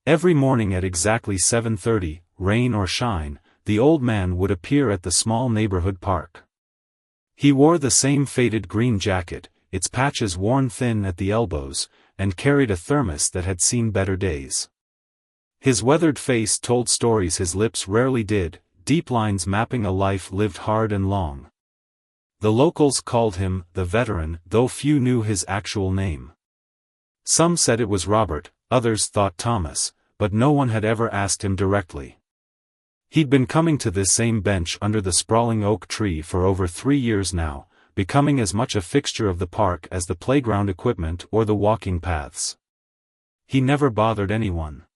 Every morning at exactly 7:30, rain or shine, the old man would appear at the small neighborhood park. He wore the same faded green jacket, its patches worn thin at the elbows, and carried a thermos that had seen better days. His weathered face told stories his lips rarely did, deep lines mapping a life lived hard and long. The locals called him the veteran, though few knew his actual name. Some said it was Robert, others thought Thomas, but no one had ever asked him directly. He'd been coming to this same bench under the sprawling oak tree for over 3 years now, becoming as much a fixture of the park as the playground equipment or the walking paths. He never bothered anyone.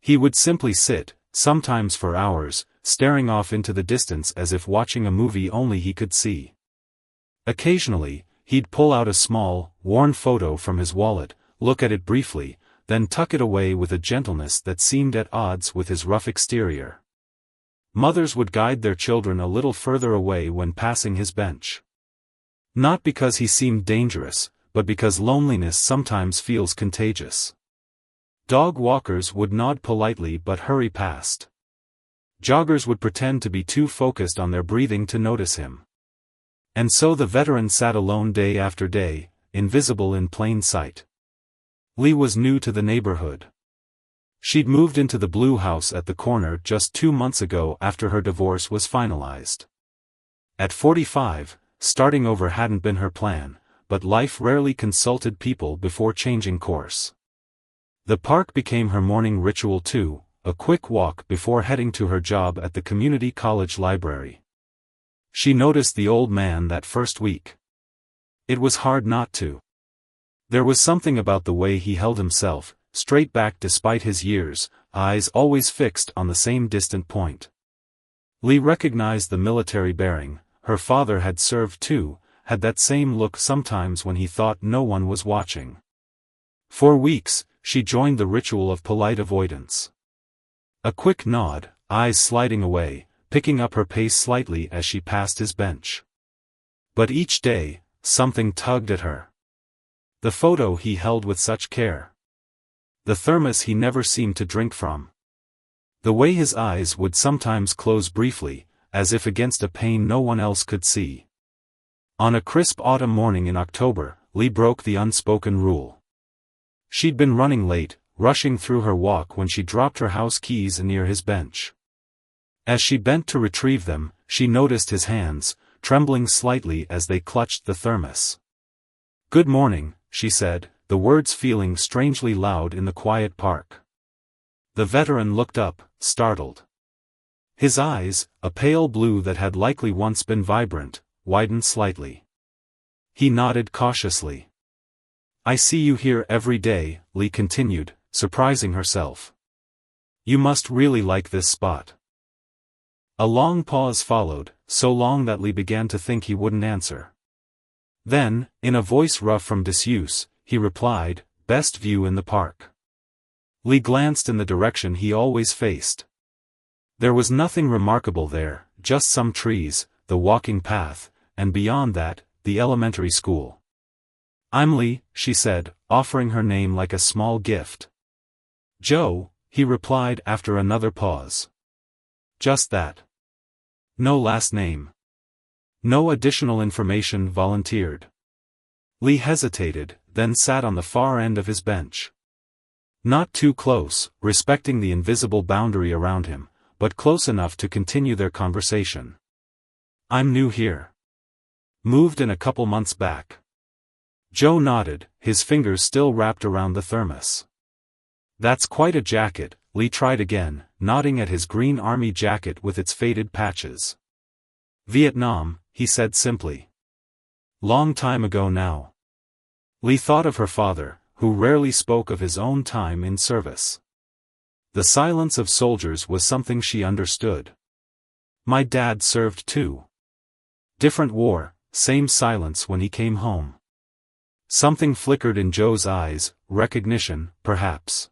He would simply sit, sometimes for hours, staring off into the distance as if watching a movie only he could see. Occasionally, he'd pull out a small, worn photo from his wallet, look at it briefly, then tuck it away with a gentleness that seemed at odds with his rough exterior. Mothers would guide their children a little further away when passing his bench. Not because he seemed dangerous, but because loneliness sometimes feels contagious. Dog walkers would nod politely but hurry past. Joggers would pretend to be too focused on their breathing to notice him. And so the veteran sat alone day after day, invisible in plain sight. Lee was new to the neighborhood. She'd moved into the blue house at the corner just 2 months ago after her divorce was finalized. At 45, starting over hadn't been her plan, but life rarely consulted people before changing course. The park became her morning ritual too, a quick walk before heading to her job at the community college library. She noticed the old man that first week. It was hard not to. There was something about the way he held himself, straight back despite his years, eyes always fixed on the same distant point. Lee recognized the military bearing. Her father had served too, had that same look sometimes when he thought no one was watching. For weeks, she joined the ritual of polite avoidance. A quick nod, eyes sliding away, picking up her pace slightly as she passed his bench. But each day, something tugged at her. The photo he held with such care. The thermos he never seemed to drink from. The way his eyes would sometimes close briefly, as if against a pain no one else could see. On a crisp autumn morning in October, Lee broke the unspoken rule. She'd been running late, rushing through her walk when she dropped her house keys near his bench. As she bent to retrieve them, she noticed his hands, trembling slightly as they clutched the thermos. "Good morning," she said, the words feeling strangely loud in the quiet park. The veteran looked up, startled. His eyes, a pale blue that had likely once been vibrant, widened slightly. He nodded cautiously. "I see you here every day," Lee continued, surprising herself. "You must really like this spot." A long pause followed, so long that Lee began to think he wouldn't answer. Then, in a voice rough from disuse, he replied, "Best view in the park." Lee glanced in the direction he always faced. There was nothing remarkable there, just some trees, the walking path, and beyond that, the elementary school. "I'm Lee," she said, offering her name like a small gift. "Joe," he replied after another pause. "Just that. No last name. No additional information volunteered." Lee hesitated, then sat on the far end of his bench. Not too close, respecting the invisible boundary around him, but close enough to continue their conversation. "I'm new here. Moved in a couple months back." Joe nodded, his fingers still wrapped around the thermos. "That's quite a jacket," Lee tried again, nodding at his green army jacket with its faded patches. "Vietnam," he said simply. "Long time ago now." Lee thought of her father, who rarely spoke of his own time in service. The silence of soldiers was something she understood. "My dad served too. Different war, same silence when he came home." Something flickered in Joe's eyes, recognition, perhaps.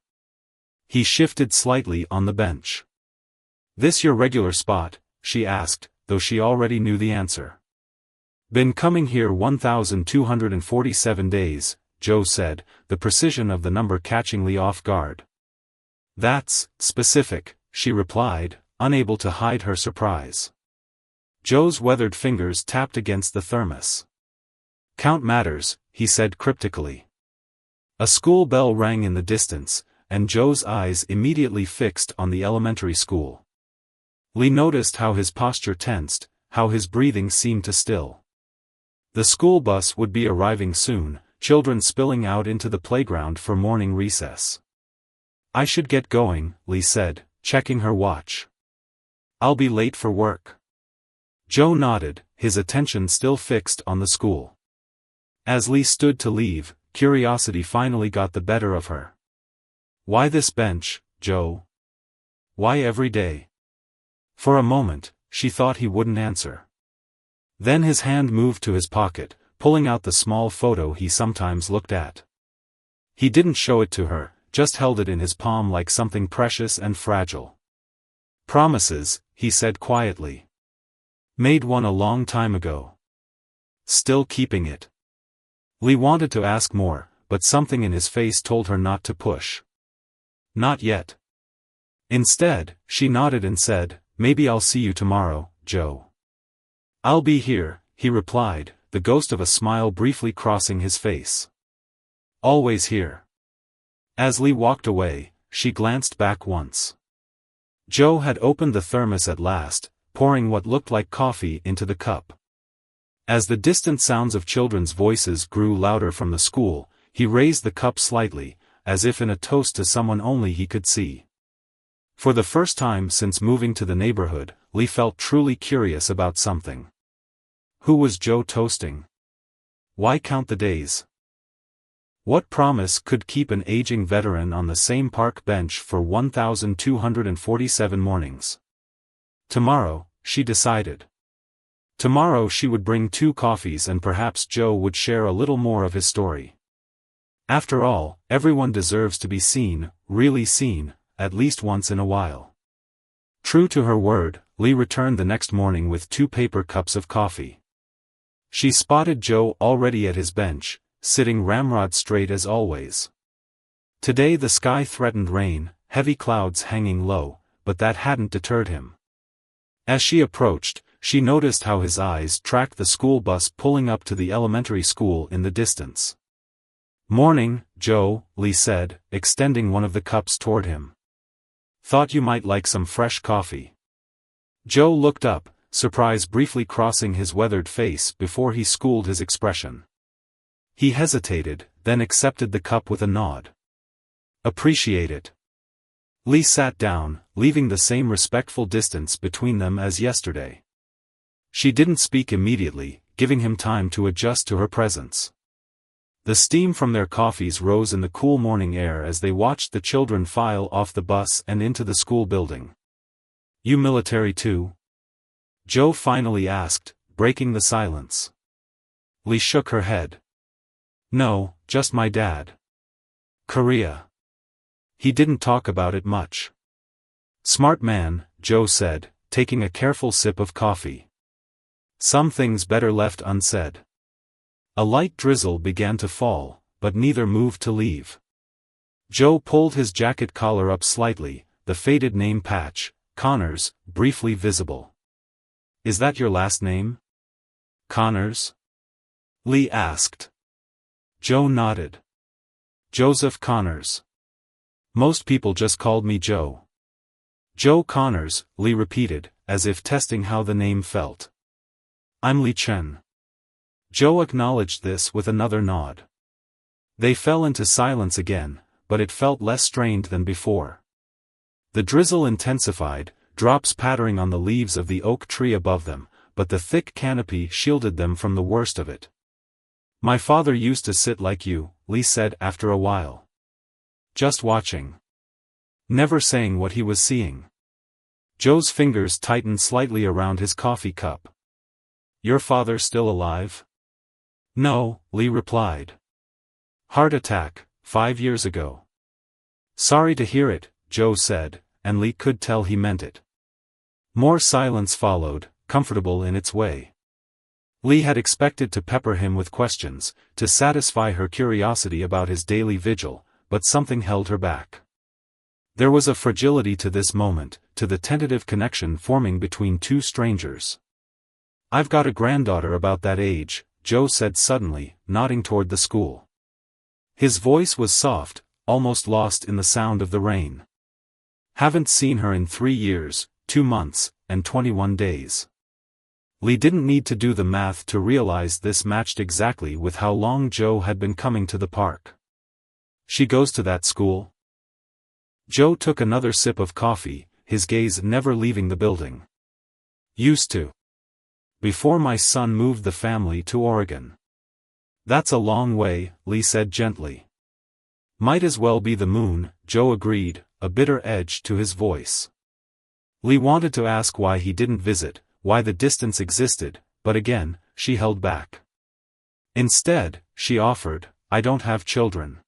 He shifted slightly on the bench. "This your regular spot?" she asked, though she already knew the answer. "Been coming here 1,247 days, Joe said, the precision of the number catching Lee off guard. That's specific, she replied, unable to hide her surprise. Joe's weathered fingers tapped against the thermos. Count matters, he said cryptically. A school bell rang in the distance, and Joe's eyes immediately fixed on the elementary school. Lee noticed how his posture tensed, how his breathing seemed to still. The school bus would be arriving soon, children spilling out into the playground for morning recess. I should get going, Lee said, checking her watch. I'll be late for work. Joe nodded, his attention still fixed on the school. As Lee stood to leave, curiosity finally got the better of her. Why this bench, Joe? Why every day? For a moment, she thought he wouldn't answer. Then his hand moved to his pocket, pulling out the small photo he sometimes looked at. He didn't show it to her, just held it in his palm like something precious and fragile. Promises, he said quietly. Made one a long time ago. Still keeping it. Lee wanted to ask more, but something in his face told her not to push. Not yet. Instead, she nodded and said, Maybe I'll see you tomorrow, Joe. I'll be here, he replied, the ghost of a smile briefly crossing his face. Always here. As Lee walked away, she glanced back once. Joe had opened the thermos at last, pouring what looked like coffee into the cup. As the distant sounds of children's voices grew louder from the school, he raised the cup slightly, as if in a toast to someone only he could see. For the first time since moving to the neighborhood, Lee felt truly curious about something. Who was Joe toasting? Why count the days? What promise could keep an aging veteran on the same park bench for 1,247 mornings? Tomorrow, she decided. Tomorrow she would bring 2 coffees and perhaps Joe would share a little more of his story. After all, everyone deserves to be seen, really seen, at least once in a while. True to her word, Lee returned the next morning with 2 paper cups of coffee. She spotted Joe already at his bench, sitting ramrod straight as always. Today the sky threatened rain, heavy clouds hanging low, but that hadn't deterred him. As she approached, she noticed how his eyes tracked the school bus pulling up to the elementary school in the distance. Morning, Joe, Lee said, extending one of the cups toward him. Thought you might like some fresh coffee. Joe looked up, surprise briefly crossing his weathered face before he schooled his expression. He hesitated, then accepted the cup with a nod. Appreciate it. Lee sat down, leaving the same respectful distance between them as yesterday. She didn't speak immediately, giving him time to adjust to her presence. The steam from their coffees rose in the cool morning air as they watched the children file off the bus and into the school building. You military too? Joe finally asked, breaking the silence. Lee shook her head. No, just my dad. Korea. He didn't talk about it much. Smart man, Joe said, taking a careful sip of coffee. Some things better left unsaid. A light drizzle began to fall, but neither moved to leave. Joe pulled his jacket collar up slightly, the faded name patch, Connors, briefly visible. Is that your last name? Connors? Lee asked. Joe nodded. Joseph Connors. Most people just called me Joe. Joe Connors, Lee repeated, as if testing how the name felt. I'm Lee Chen. Joe acknowledged this with another nod. They fell into silence again, but it felt less strained than before. The drizzle intensified, drops pattering on the leaves of the oak tree above them, but the thick canopy shielded them from the worst of it. My father used to sit like you, Lee said after a while. Just watching. Never saying what he was seeing. Joe's fingers tightened slightly around his coffee cup. Your father still alive? No, Lee replied. Heart attack, 5 years ago. Sorry to hear it, Joe said, and Lee could tell he meant it. More silence followed, comfortable in its way. Lee had expected to pepper him with questions, to satisfy her curiosity about his daily vigil, but something held her back. There was a fragility to this moment, to the tentative connection forming between two strangers. "I've got a granddaughter about that age," Joe said suddenly, nodding toward the school. His voice was soft, almost lost in the sound of the rain. "Haven't seen her in 3 years, 2 months, and 21 days. Lee didn't need to do the math to realize this matched exactly with how long Joe had been coming to the park. "She goes to that school?" Joe took another sip of coffee, his gaze never leaving the building. "Used to. Before my son moved the family to Oregon." "That's a long way," Lee said gently. "Might as well be the moon," Joe agreed, a bitter edge to his voice. Lee wanted to ask why he didn't visit, why the distance existed, but again, she held back. Instead, she offered, "I don't have children.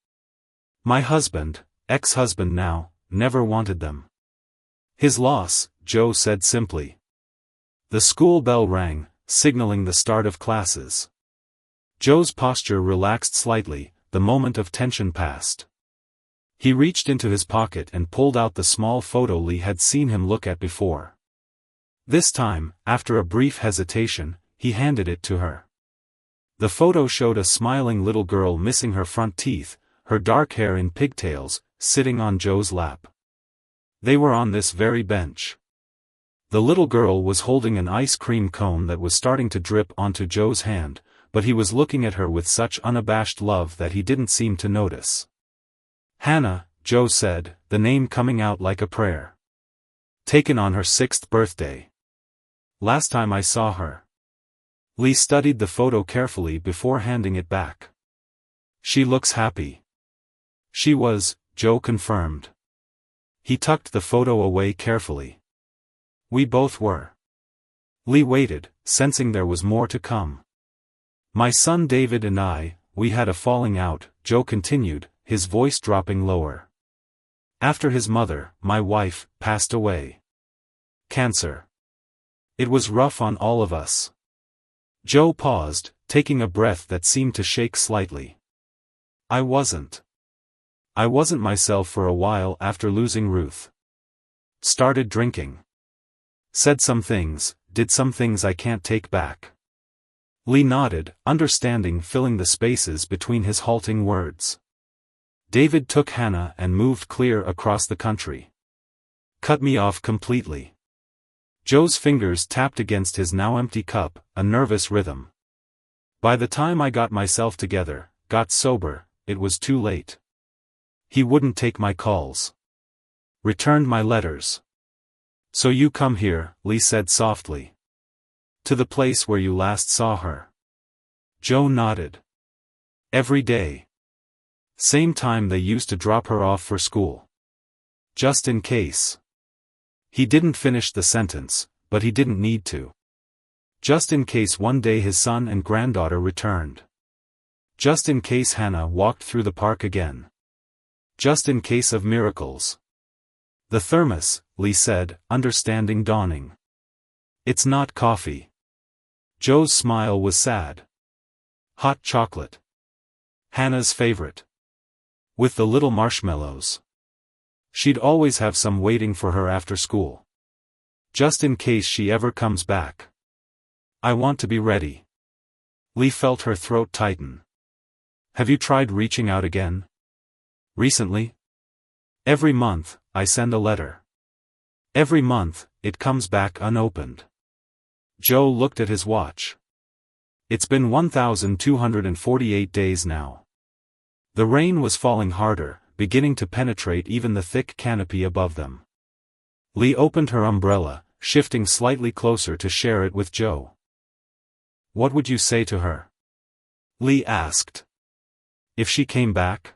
My husband, ex-husband now, never wanted them." "His loss," Joe said simply. The school bell rang, signaling the start of classes. Joe's posture relaxed slightly, the moment of tension passed. He reached into his pocket and pulled out the small photo Lee had seen him look at before. This time, after a brief hesitation, he handed it to her. The photo showed a smiling little girl missing her front teeth, her dark hair in pigtails, sitting on Joe's lap. They were on this very bench. The little girl was holding an ice cream cone that was starting to drip onto Joe's hand, but he was looking at her with such unabashed love that he didn't seem to notice. "Hannah," Joe said, the name coming out like a prayer. "Taken on her 6th birthday. Last time I saw her." Lee studied the photo carefully before handing it back. "She looks happy." "She was," Joe confirmed. He tucked the photo away carefully. "We both were." Lee waited, sensing there was more to come. "My son David and I, we had a falling out," Joe continued, his voice dropping lower. "After his mother, my wife, passed away. Cancer. It was rough on all of us." Joe paused, taking a breath that seemed to shake slightly. I wasn't myself for a while after losing Ruth. Started drinking. Said some things, did some things I can't take back." Lee nodded, understanding filling the spaces between his halting words. "David took Hannah and moved clear across the country. Cut me off completely." Joe's fingers tapped against his now empty cup, a nervous rhythm. "By the time I got myself together, got sober, it was too late. He wouldn't take my calls. Returned my letters. So you come here," Lee said softly. "To the place where you last saw her." Joe nodded. "Every day. Same time they used to drop her off for school. Just in case." He didn't finish the sentence, but he didn't need to. Just in case one day his son and granddaughter returned. Just in case Hannah walked through the park again. Just in case of miracles. "The thermos," Lee said, understanding dawning. "It's not coffee." Joe's smile was sad. "Hot chocolate. Hannah's favorite. With the little marshmallows. She'd always have some waiting for her after school. Just in case she ever comes back. I want to be ready." Lee felt her throat tighten. "Have you tried reaching out again? Recently? Every month, I send a letter. Every month, it comes back unopened." Joe looked at his watch. "It's been 1,248 days now." The rain was falling harder, beginning to penetrate even the thick canopy above them. Lee opened her umbrella, shifting slightly closer to share it with Joe. "What would you say to her?" Lee asked. "If she came back?"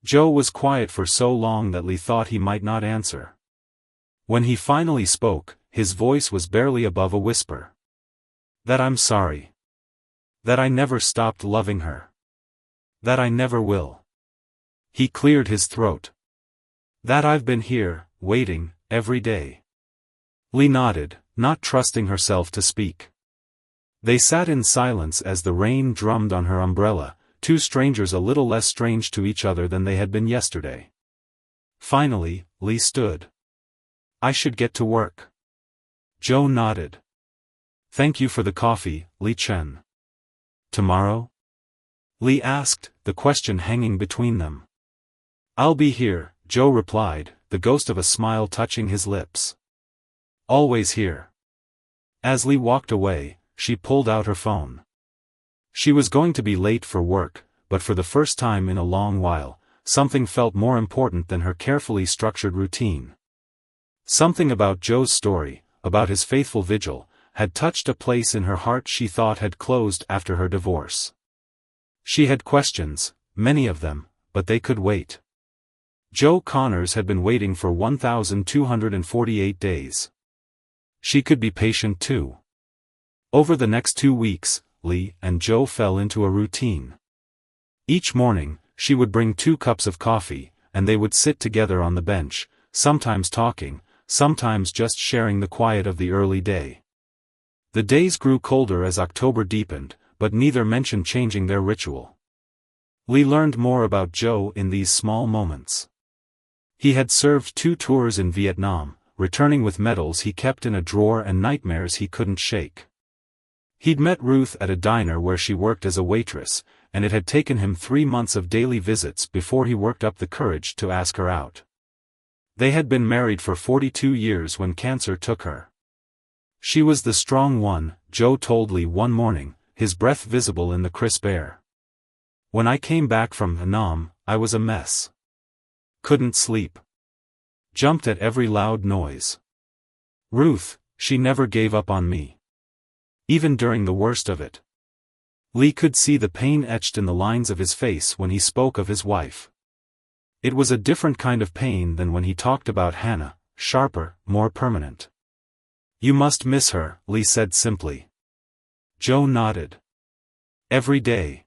Joe was quiet for so long that Lee thought he might not answer. When he finally spoke, his voice was barely above a whisper. "That I'm sorry. That I never stopped loving her. That I never will." He cleared his throat. "That I've been here, waiting, every day." Lee nodded, not trusting herself to speak. They sat in silence as the rain drummed on her umbrella, two strangers a little less strange to each other than they had been yesterday. Finally, Lee stood. I should get to work. Joe nodded. Thank you for the coffee, Lee Chen. Tomorrow? Lee asked, the question hanging between them. I'll be here, Joe replied, the ghost of a smile touching his lips. Always here. As Lee walked away, she pulled out her phone. She was going to be late for work, but for the first time in a long while, something felt more important than her carefully structured routine. Something about Joe's story, about his faithful vigil, had touched a place in her heart she thought had closed after her divorce. She had questions, many of them, but they could wait. Joe Connors had been waiting for 1,248 days. She could be patient too. Over the next 2 weeks, Lee and Joe fell into a routine. Each morning, she would bring 2 cups of coffee, and they would sit together on the bench, sometimes talking, sometimes just sharing the quiet of the early day. The days grew colder as October deepened, but neither mentioned changing their ritual. Lee learned more about Joe in these small moments. He had served 2 tours in Vietnam, returning with medals he kept in a drawer and nightmares he couldn't shake. He'd met Ruth at a diner where she worked as a waitress, and it had taken him 3 months of daily visits before he worked up the courage to ask her out. They had been married for 42 years when cancer took her. She was the strong one, Joe told Lee one morning, his breath visible in the crisp air. When I came back from Vietnam, I was a mess. Couldn't sleep. Jumped at every loud noise. Ruth, she never gave up on me. Even during the worst of it. Lee could see the pain etched in the lines of his face when he spoke of his wife. It was a different kind of pain than when he talked about Hannah, sharper, more permanent. You must miss her, Lee said simply. Joe nodded. Every day.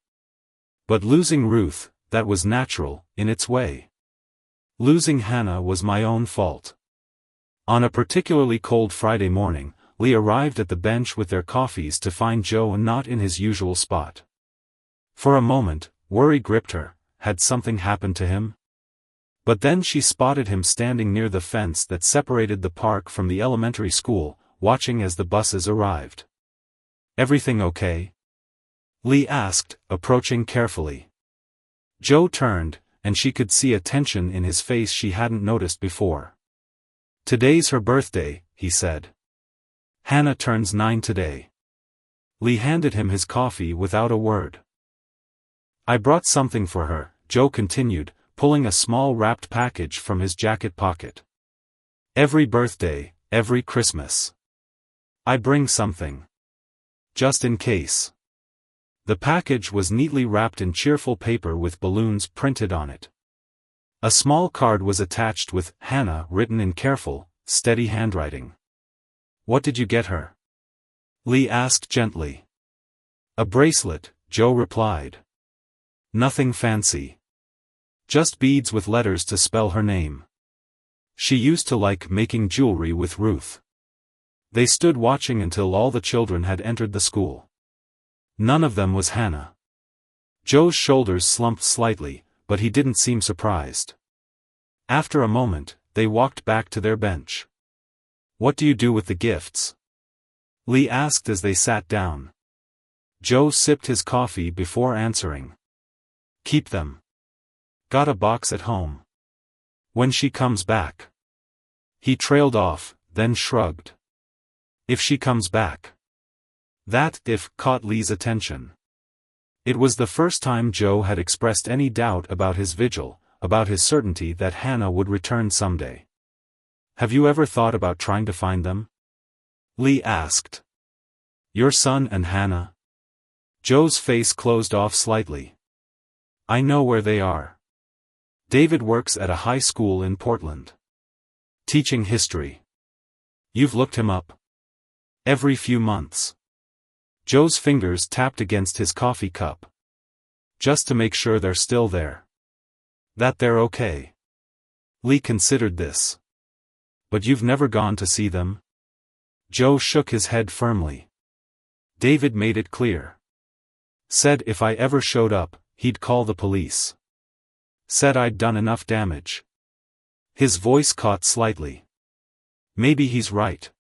But losing Ruth, that was natural, in its way. Losing Hannah was my own fault. On a particularly cold Friday morning, Lee arrived at the bench with their coffees to find Joe not in his usual spot. For a moment, worry gripped her. Had something happened to him? But then she spotted him standing near the fence that separated the park from the elementary school, watching as the buses arrived. Everything okay? Lee asked, approaching carefully. Joe turned, and she could see a tension in his face she hadn't noticed before. Today's her birthday, he said. Hannah turns 9 today. Lee handed him his coffee without a word. I brought something for her, Joe continued, pulling a small wrapped package from his jacket pocket. Every birthday, every Christmas. I bring something. Just in case. The package was neatly wrapped in cheerful paper with balloons printed on it. A small card was attached with Hannah written in careful, steady handwriting. What did you get her? Lee asked gently. A bracelet, Joe replied. Nothing fancy. Just beads with letters to spell her name. She used to like making jewelry with Ruth. They stood watching until all the children had entered the school. None of them was Hannah. Joe's shoulders slumped slightly, but he didn't seem surprised. After a moment, they walked back to their bench. What do you do with the gifts? Lee asked as they sat down. Joe sipped his coffee before answering. Keep them. Got a box at home. When she comes back. He trailed off, then shrugged. If she comes back. That "if" caught Lee's attention. It was the first time Joe had expressed any doubt about his vigil, about his certainty that Hannah would return someday. Have you ever thought about trying to find them? Lee asked. Your son and Hannah? Joe's face closed off slightly. I know where they are. David works at a high school in Portland. Teaching history. You've looked him up? Every few months. Joe's fingers tapped against his coffee cup. Just to make sure they're still there. That they're okay. Lee considered this. But you've never gone to see them? Joe shook his head firmly. David made it clear. Said if I ever showed up, he'd call the police. Said I'd done enough damage. His voice caught slightly. Maybe he's right.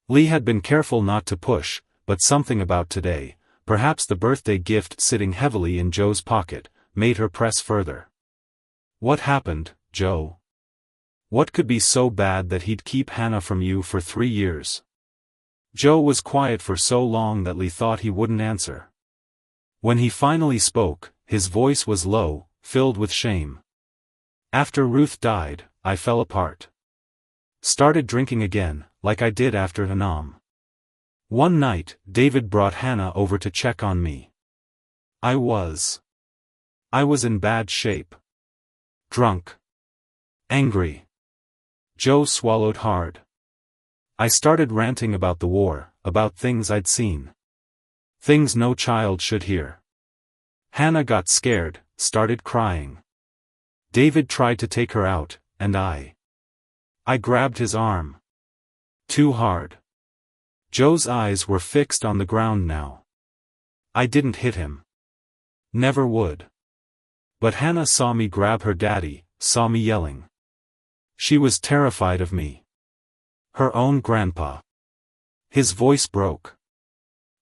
Lee had been careful not to push, but something about today, perhaps the birthday gift sitting heavily in Joe's pocket, made her press further. What happened, Joe? What could be so bad that he'd keep Hannah from you for 3 years? Joe was quiet for so long that Lee thought he wouldn't answer. When he finally spoke, his voice was low, filled with shame. After Ruth died, I fell apart. Started drinking again, like I did after Hanam. One night, David brought Hannah over to check on me. I was in bad shape. Drunk. Angry. Joe swallowed hard. I started ranting about the war, about things I'd seen. Things no child should hear. Hannah got scared, started crying. David tried to take her out, and I grabbed his arm. Too hard. Joe's eyes were fixed on the ground now. I didn't hit him. Never would. But Hannah saw me grab her daddy, saw me yelling. She was terrified of me. Her own grandpa. His voice broke.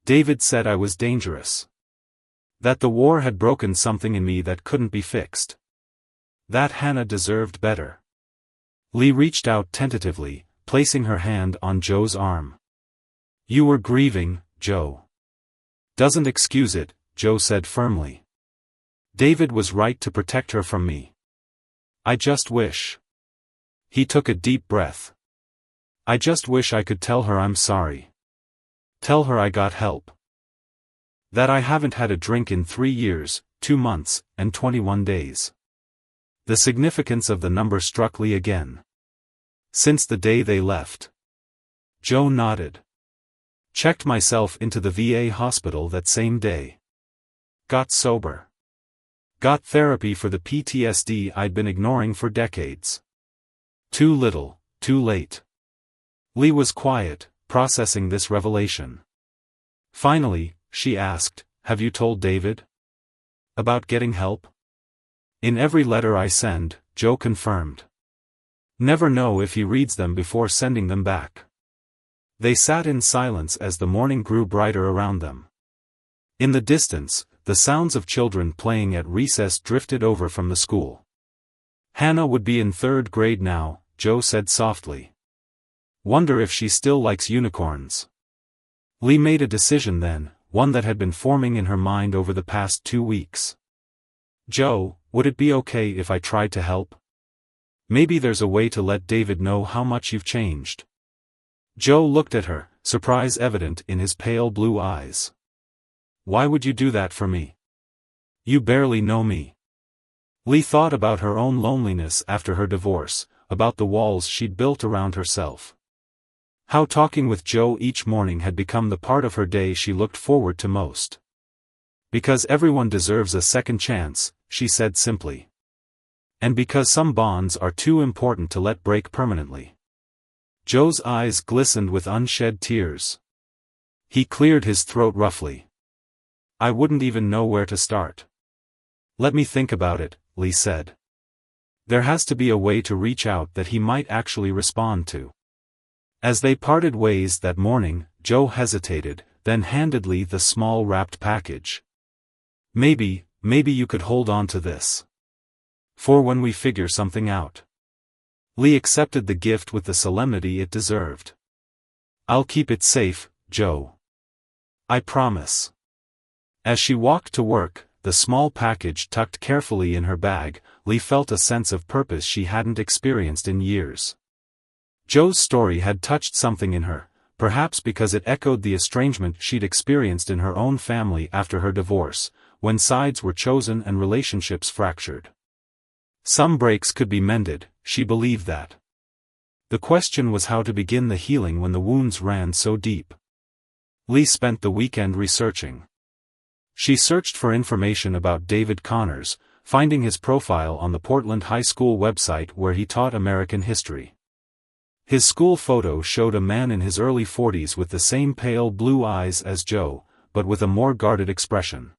David said I was dangerous. That the war had broken something in me that couldn't be fixed. That Hannah deserved better. Lee reached out tentatively, placing her hand on Joe's arm. You were grieving, Joe. Doesn't excuse it, Joe said firmly. David was right to protect her from me. I just wish. He took a deep breath. I just wish I could tell her I'm sorry. Tell her I got help. That I haven't had a drink in 3 years, 2 months, and 21 days. The significance of the number struck Lee again. Since the day they left. Joe nodded. Checked myself into the VA hospital that same day. Got sober. Got therapy for the PTSD I'd been ignoring for decades. Too little, too late. Lee was quiet, processing this revelation. Finally, she asked, have you told David? About getting help? In every letter I send, Joe confirmed. Never know if he reads them before sending them back. They sat in silence as the morning grew brighter around them. In the distance, the sounds of children playing at recess drifted over from the school. Hannah would be in 3rd grade now, Joe said softly. Wonder if she still likes unicorns. Lee made a decision then, one that had been forming in her mind over the past 2 weeks. Joe, would it be okay if I tried to help? Maybe there's a way to let David know how much you've changed. Joe looked at her, surprise evident in his pale blue eyes. Why would you do that for me? You barely know me. Lee thought about her own loneliness after her divorce, about the walls she'd built around herself. How talking with Joe each morning had become the part of her day she looked forward to most. Because everyone deserves a second chance, she said simply. And because some bonds are too important to let break permanently. Joe's eyes glistened with unshed tears. He cleared his throat roughly. I wouldn't even know where to start. Let me think about it, Lee said. There has to be a way to reach out that he might actually respond to. As they parted ways that morning, Joe hesitated, then handed Lee the small wrapped package. Maybe you could hold on to this. For when we figure something out. Lee accepted the gift with the solemnity it deserved. I'll keep it safe, Joe. I promise. As she walked to work, the small package tucked carefully in her bag, Lee felt a sense of purpose she hadn't experienced in years. Joe's story had touched something in her, perhaps because it echoed the estrangement she'd experienced in her own family after her divorce, when sides were chosen and relationships fractured. Some breaks could be mended, she believed that. The question was how to begin the healing when the wounds ran so deep. Lee spent the weekend researching. She searched for information about David Connors, finding his profile on the Portland High School website where he taught American history. His school photo showed a man in his early 40s with the same pale blue eyes as Joe, but with a more guarded expression.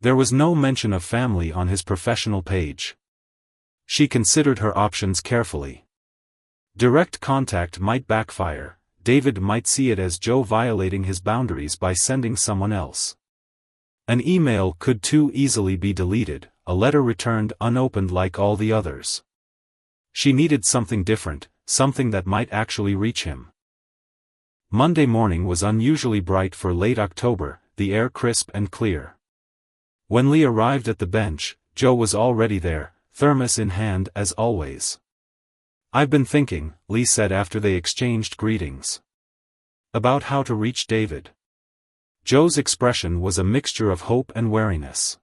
There was no mention of family on his professional page. She considered her options carefully. Direct contact might backfire. David might see it as Joe violating his boundaries by sending someone else. An email could too easily be deleted, a letter returned unopened like all the others. She needed something different, something that might actually reach him. Monday morning was unusually bright for late October, the air crisp and clear. When Lee arrived at the bench, Joe was already there, thermos in hand as always. "I've been thinking," Lee said after they exchanged greetings. "About how to reach David." Joe's expression was a mixture of hope and wariness.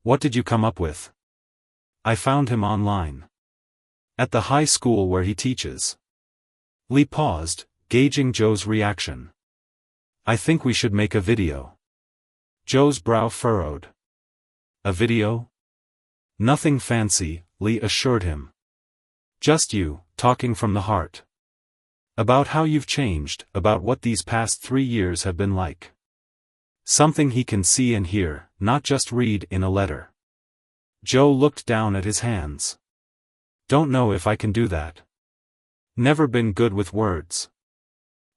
"What did you come up with?" "I found him online. At the high school where he teaches." Lee paused, gauging Joe's reaction. "I think we should make a video." Joe's brow furrowed. "A video?" "Nothing fancy," Lee assured him. "Just you, talking from the heart. About how you've changed, about what these past 3 years have been like. Something he can see and hear, not just read in a letter." Joe looked down at his hands. "Don't know if I can do that. Never been good with words."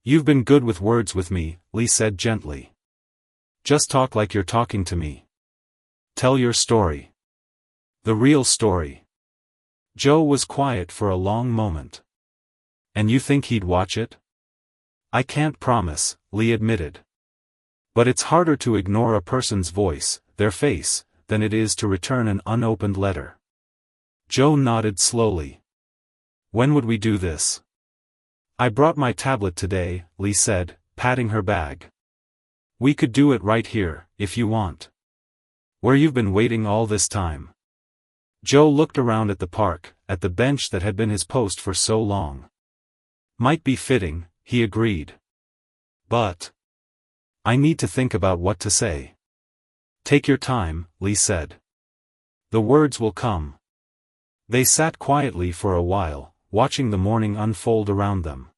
"You've been good with words with me," Lee said gently. "Just talk like you're talking to me. Tell your story. The real story." Joe was quiet for a long moment. "And you think he'd watch it?" "I can't promise," Lee admitted. "But it's harder to ignore a person's voice, their face, than it is to return an unopened letter." Joe nodded slowly. "When would we do this?" "I brought my tablet today," Lee said, patting her bag. "We could do it right here, if you want. Where you've been waiting all this time." Joe looked around at the park, at the bench that had been his post for so long. "Might be fitting," he agreed. "But I need to think about what to say." "Take your time," Lee said. "The words will come." They sat quietly for a while, watching the morning unfold around them.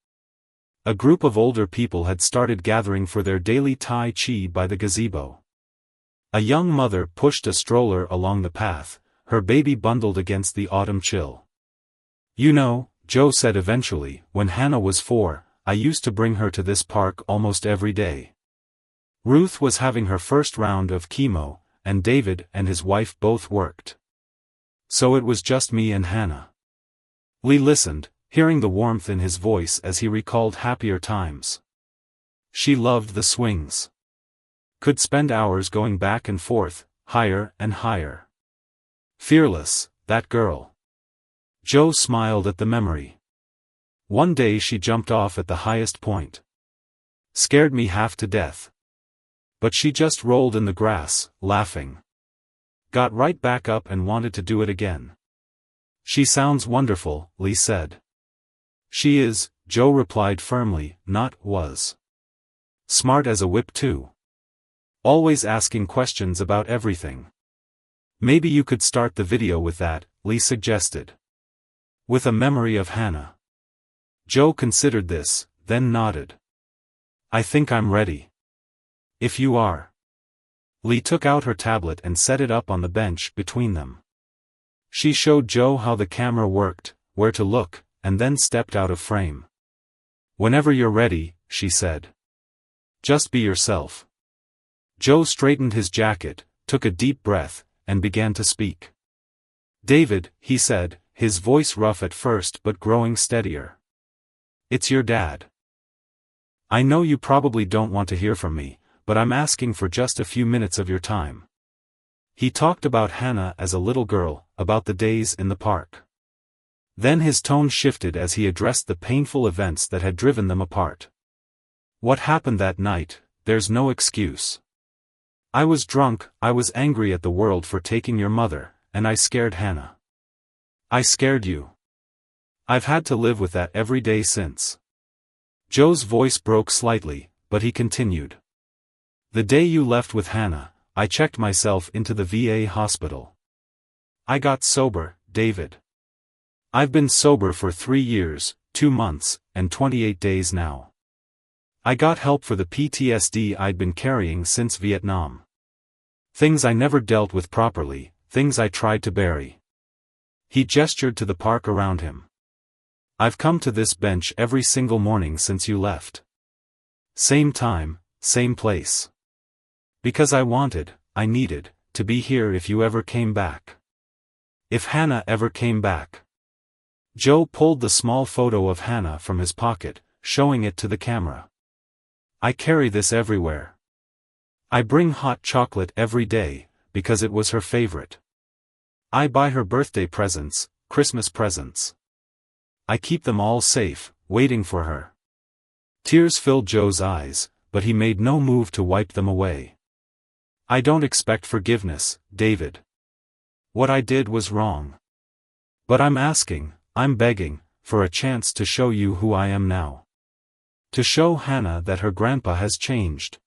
A group of older people had started gathering for their daily Tai Chi by the gazebo. A young mother pushed a stroller along the path, her baby bundled against the autumn chill. "You know," Joe said eventually, "when Hannah was 4, I used to bring her to this park almost every day. Ruth was having her first round of chemo, and David and his wife both worked. So it was just me and Hannah." Lee listened, hearing the warmth in his voice as he recalled happier times. She loved the swings. Could spend hours going back and forth, higher and higher. Fearless, that girl. Joe smiled at the memory. "One day she jumped off at the highest point. Scared me half to death. But she just rolled in the grass, laughing. Got right back up and wanted to do it again." "She sounds wonderful," Lee said. "She is," Joe replied firmly, "not was. Smart as a whip too. Always asking questions about everything." "Maybe you could start the video with that," Lee suggested. "With a memory of Hannah." Joe considered this, then nodded. "I think I'm ready. If you are." Lee took out her tablet and set it up on the bench between them. She showed Joe how the camera worked, where to look, and then stepped out of frame. "Whenever you're ready," she said. "Just be yourself." Joe straightened his jacket, took a deep breath, and began to speak. "David," he said, his voice rough at first but growing steadier. "It's your dad. I know you probably don't want to hear from me, but I'm asking for just a few minutes of your time." He talked about Hannah as a little girl, about the days in the park. Then his tone shifted as he addressed the painful events that had driven them apart. "What happened that night, there's no excuse. I was drunk, I was angry at the world for taking your mother, and I scared Hannah. I scared you. I've had to live with that every day since." Joe's voice broke slightly, but he continued. "The day you left with Hannah, I checked myself into the VA hospital. I got sober, David. I've been sober for 3 years, 2 months, and 28 days now. I got help for the PTSD I'd been carrying since Vietnam. Things I never dealt with properly, things I tried to bury. He gestured to the park around him. I've come to this bench every single morning since you left. Same time, same place. Because I needed, to be here if you ever came back. If Hannah ever came back. Joe pulled the small photo of Hannah from his pocket, showing it to the camera. I carry this everywhere. I bring hot chocolate every day, because it was her favorite. I buy her birthday presents, Christmas presents. I keep them all safe, waiting for her. Tears filled Joe's eyes, but he made no move to wipe them away. I don't expect forgiveness, David. What I did was wrong. But I'm begging, for a chance to show you who I am now. To show Hannah that her grandpa has changed.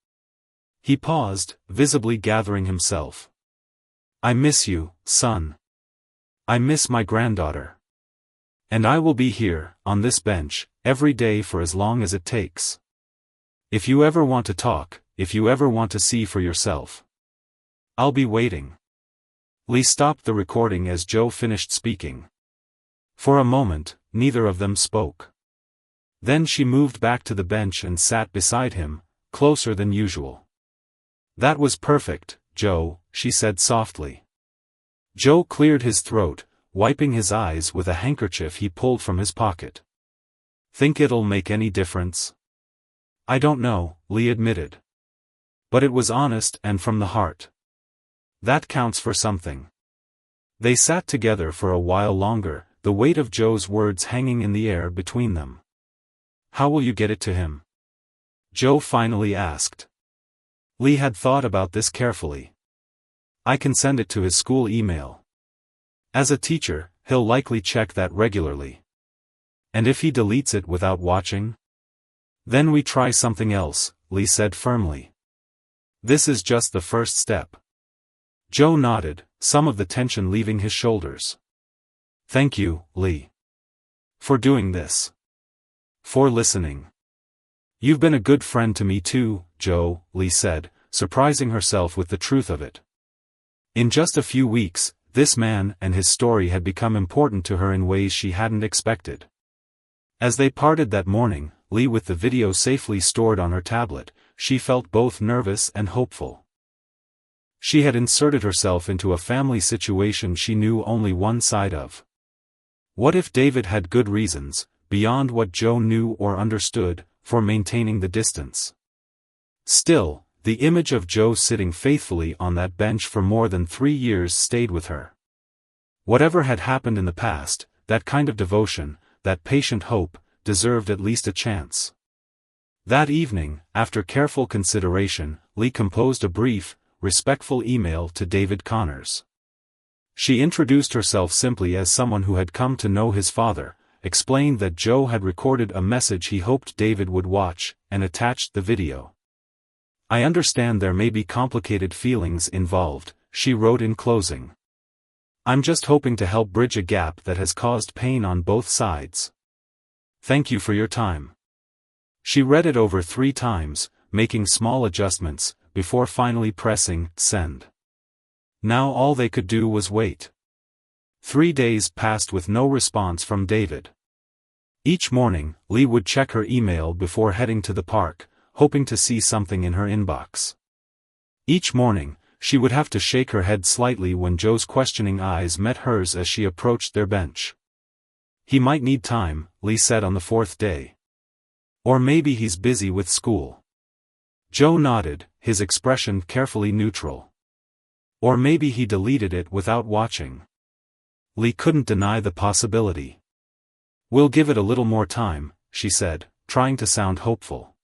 He paused, visibly gathering himself. I miss you, son. I miss my granddaughter. And I will be here, on this bench, every day for as long as it takes. If you ever want to talk, if you ever want to see for yourself. I'll be waiting. Lee stopped the recording as Joe finished speaking. For a moment, neither of them spoke. Then she moved back to the bench and sat beside him, closer than usual. That was perfect, Joe, she said softly. Joe cleared his throat, wiping his eyes with a handkerchief he pulled from his pocket. Think it'll make any difference? I don't know, Lee admitted. But it was honest and from the heart. That counts for something. They sat together for a while longer, the weight of Joe's words hanging in the air between them. How will you get it to him? Joe finally asked. Lee had thought about this carefully. I can send it to his school email. As a teacher, he'll likely check that regularly. And if he deletes it without watching? Then we try something else, Lee said firmly. This is just the first step. Joe nodded, some of the tension leaving his shoulders. Thank you, Lee. For doing this. For listening. You've been a good friend to me too, Joe, Lee said, surprising herself with the truth of it. In just a few weeks, this man and his story had become important to her in ways she hadn't expected. As they parted that morning, Lee with the video safely stored on her tablet, she felt both nervous and hopeful. She had inserted herself into a family situation she knew only one side of. What if David had good reasons, beyond what Joe knew or understood, for maintaining the distance? Still, the image of Joe sitting faithfully on that bench for more than 3 years stayed with her. Whatever had happened in the past, that kind of devotion, that patient hope, deserved at least a chance. That evening, after careful consideration, Lee composed a brief, respectful email to David Connors. She introduced herself simply as someone who had come to know his father, explained that Joe had recorded a message he hoped David would watch, and attached the video. I understand there may be complicated feelings involved, she wrote in closing. I'm just hoping to help bridge a gap that has caused pain on both sides. Thank you for your time. She read it over 3 times, making small adjustments, before finally pressing send. Now all they could do was wait. 3 days passed with no response from David. Each morning, Lee would check her email before heading to the park, hoping to see something in her inbox. Each morning, she would have to shake her head slightly when Joe's questioning eyes met hers as she approached their bench. He might need time, Lee said on the 4th day. Or maybe he's busy with school. Joe nodded, his expression carefully neutral. Or maybe he deleted it without watching. Lee couldn't deny the possibility. We'll give it a little more time, she said, trying to sound hopeful.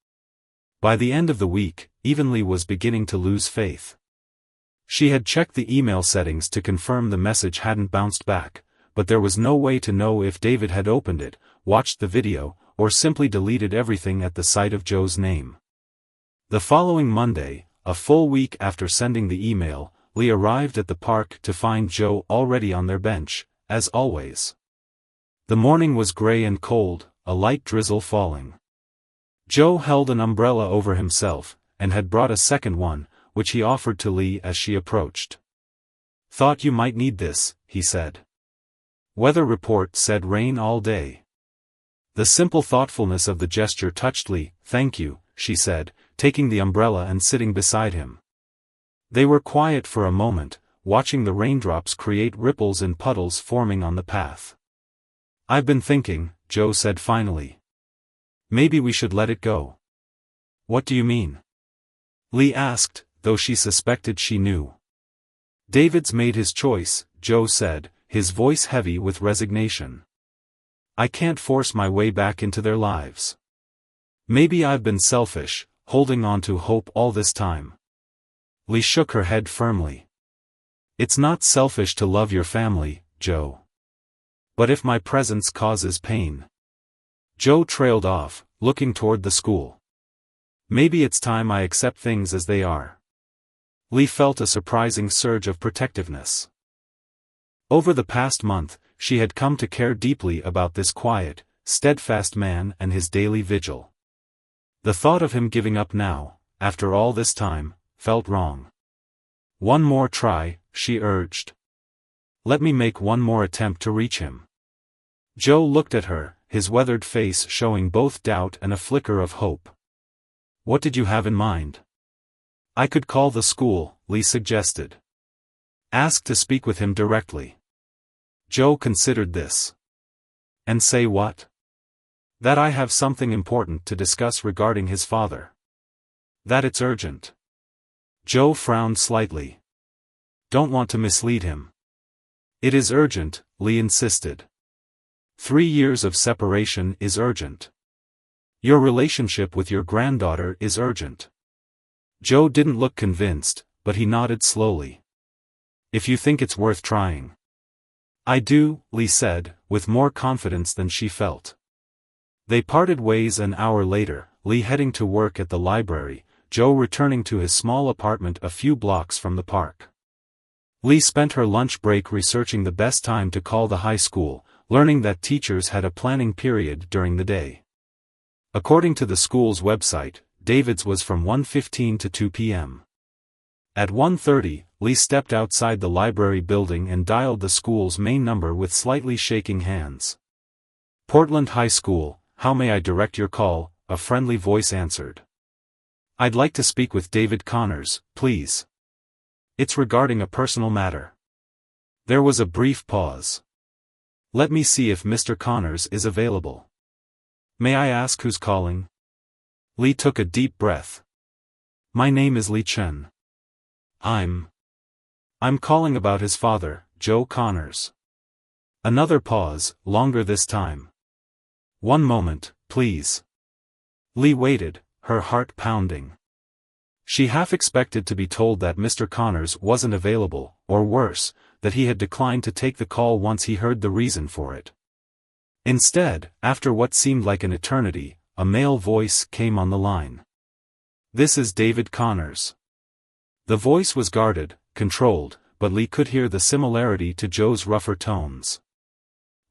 By the end of the week, even Lee was beginning to lose faith. She had checked the email settings to confirm the message hadn't bounced back, but there was no way to know if David had opened it, watched the video, or simply deleted everything at the sight of Joe's name. The following Monday, a full week after sending the email, Lee arrived at the park to find Joe already on their bench, as always. The morning was gray and cold, a light drizzle falling. Joe held an umbrella over himself, and had brought a second one, which he offered to Lee as she approached. Thought you might need this, he said. Weather report said rain all day. The simple thoughtfulness of the gesture touched Lee. "Thank you," she said, taking the umbrella and sitting beside him. They were quiet for a moment, watching the raindrops create ripples and puddles forming on the path. "I've been thinking," Joe said finally. "Maybe we should let it go." "What do you mean?" Lee asked, though she suspected she knew. "David's made his choice," Joe said, his voice heavy with resignation. "I can't force my way back into their lives. Maybe I've been selfish, holding on to hope all this time." Lee shook her head firmly. "It's not selfish to love your family, Joe. But if my presence causes pain." Joe trailed off, looking toward the school. "Maybe it's time I accept things as they are." Lee felt a surprising surge of protectiveness. Over the past month, she had come to care deeply about this quiet, steadfast man and his daily vigil. The thought of him giving up now, after all this time, felt wrong. "One more try," she urged. "Let me make one more attempt to reach him." Joe looked at her, his weathered face showing both doubt and a flicker of hope. "What did you have in mind?" "I could call the school," Lee suggested. "Ask to speak with him directly." Joe considered this. "And say what?" "That I have something important to discuss regarding his father. That it's urgent." Joe frowned slightly. "Don't want to mislead him." "It is urgent," Lee insisted. 3 years of separation is urgent. Your relationship with your granddaughter is urgent." Joe didn't look convinced, but he nodded slowly. "If you think it's worth trying." "I do," Lee said, with more confidence than she felt. They parted ways an hour later, Lee heading to work at the library, Joe returning to his small apartment a few blocks from the park. Lee spent her lunch break researching the best time to call the high school, learning that teachers had a planning period during the day. According to the school's website, David's was from 1:15 to 2 p.m. At 1:30, Lee stepped outside the library building and dialed the school's main number with slightly shaking hands. "Portland High School, how may I direct your call?" a friendly voice answered. "I'd like to speak with David Connors, please. It's regarding a personal matter." There was a brief pause. "Let me see if Mr. Connors is available. May I ask who's calling?" Lee took a deep breath. "My name is Lee Chen. I'm calling about his father, Joe Connors." Another pause, longer this time. "One moment, please." Lee waited, her heart pounding. She half expected to be told that Mr. Connors wasn't available, or worse, that he had declined to take the call once he heard the reason for it. Instead, after what seemed like an eternity, a male voice came on the line. "This is David Connors." The voice was guarded, controlled, but Lee could hear the similarity to Joe's rougher tones.